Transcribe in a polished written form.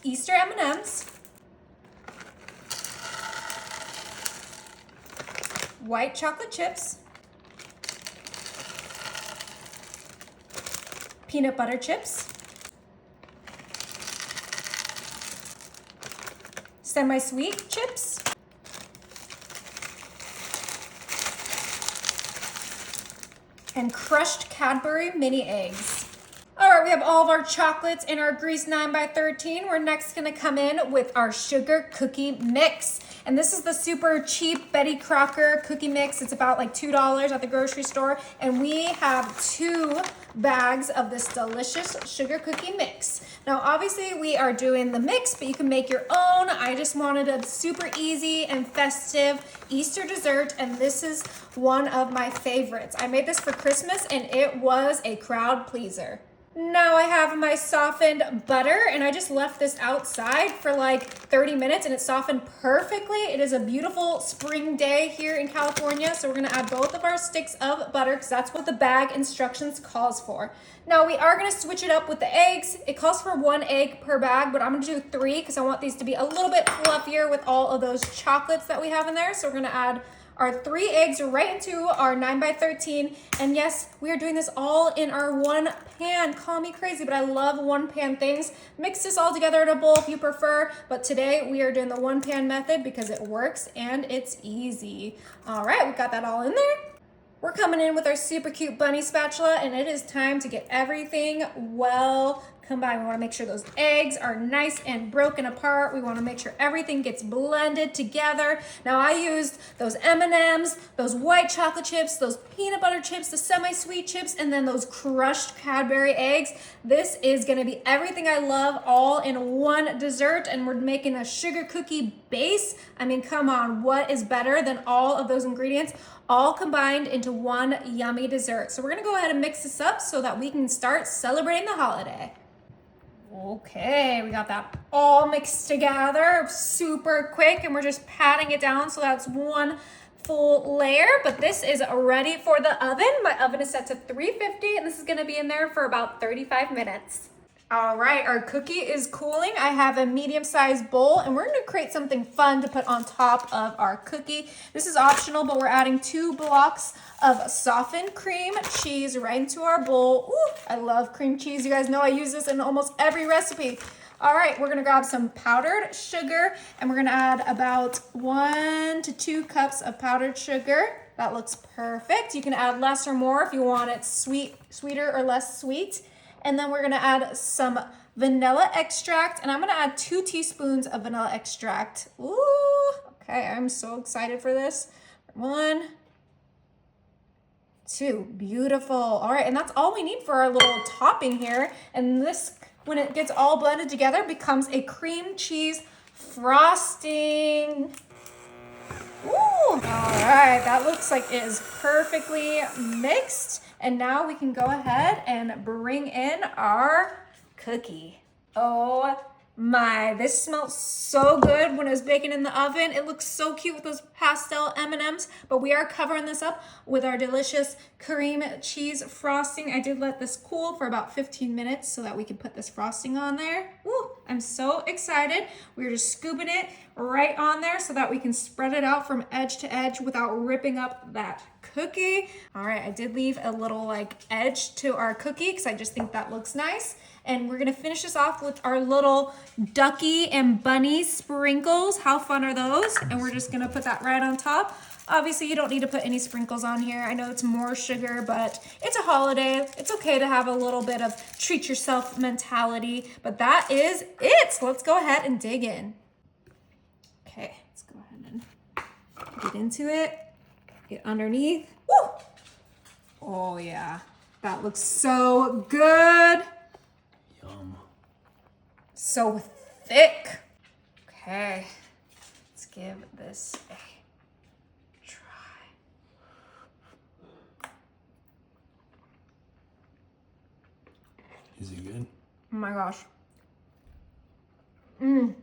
Easter M&Ms, white chocolate chips, peanut butter chips, semi-sweet chips, and crushed Cadbury mini eggs. All right, we have all of our chocolates in our Grease 9x13. We're next gonna come in with our sugar cookie mix. And this is the super cheap Betty Crocker cookie mix. It's about like $2 at the grocery store. And we have 2 bags of this delicious sugar cookie mix. Now, obviously we are doing the mix, but you can make your own. I just wanted a super easy and festive Easter dessert, and this is one of my favorites. I made this for Christmas and it was a crowd pleaser. Now I have my softened butter, and I just left this outside for like 30 minutes and it softened perfectly. It is a beautiful spring day here in California, so we're gonna add both of our sticks of butter because that's what the bag instructions calls for. Now we are gonna switch it up with the eggs. It calls for 1 egg per bag, but I'm gonna do 3 because I want these to be a little bit fluffier with all of those chocolates that we have in there. So we're gonna add our 3 eggs right into our 9x13. And yes, we are doing this all in our 1 pan. Call me crazy, but I love 1 pan things. Mix this all together in a bowl if you prefer, but today we are doing the 1 pan method because it works and it's easy. All right, we got that all in there. We're coming in with our super cute bunny spatula, and it is time to get everything well combined. We want to make sure those eggs are nice and broken apart. We want to make sure everything gets blended together. Now I used those M&Ms, those white chocolate chips, those peanut butter chips, the semi-sweet chips, and then those crushed Cadbury eggs. This is going to be everything I love all in one dessert, and we're making a sugar cookie base. I mean, come on, what is better than all of those ingredients all combined into one yummy dessert? So we're gonna go ahead and mix this up so that we can start celebrating the holiday. Okay, we got that all mixed together super quick, and we're just patting it down so that's 1 full layer. But this is ready for the oven. My oven is set to 350, and this is gonna be in there for about 35 minutes. All right, our cookie is cooling. I have a medium-sized bowl, and we're gonna create something fun to put on top of our cookie. This is optional, but we're adding 2 blocks of softened cream cheese right into our bowl. Ooh, I love cream cheese. You guys know I use this in almost every recipe. All right, we're gonna grab some powdered sugar, and we're gonna add about 1 to 2 cups of powdered sugar. That looks perfect. You can add less or more if you want it sweeter or less sweet. And then we're gonna add some vanilla extract, and I'm gonna add 2 teaspoons of vanilla extract. Ooh, okay, I'm so excited for this. 1, 2, beautiful. All right, and that's all we need for our little topping here. And this, when it gets all blended together, becomes a cream cheese frosting. Ooh, all right, that looks like it is perfectly mixed. And now we can go ahead and bring in our cookie. Oh my, this smells so good when it was baking in the oven. It looks so cute with those pastel M&Ms, but we are covering this up with our delicious cream cheese frosting. I did let this cool for about 15 minutes so that we can put this frosting on there. Woo, I'm so excited. We're just scooping it right on there so that we can spread it out from edge to edge without ripping up that cookie. All right, I did leave a little like edge to our cookie because I just think that looks nice. And we're gonna finish this off with our little ducky and bunny sprinkles. How fun are those? And we're just gonna put that right on top. Obviously, you don't need to put any sprinkles on here. I know it's more sugar, but it's a holiday. It's okay to have a little bit of treat yourself mentality, but that is it. So let's go ahead and dig in. Okay, let's go ahead and get into it. Get underneath. Woo! Oh yeah, that looks so good. Yum. So thick. Okay, let's give this a try. Is it good? Oh my gosh. Mmm.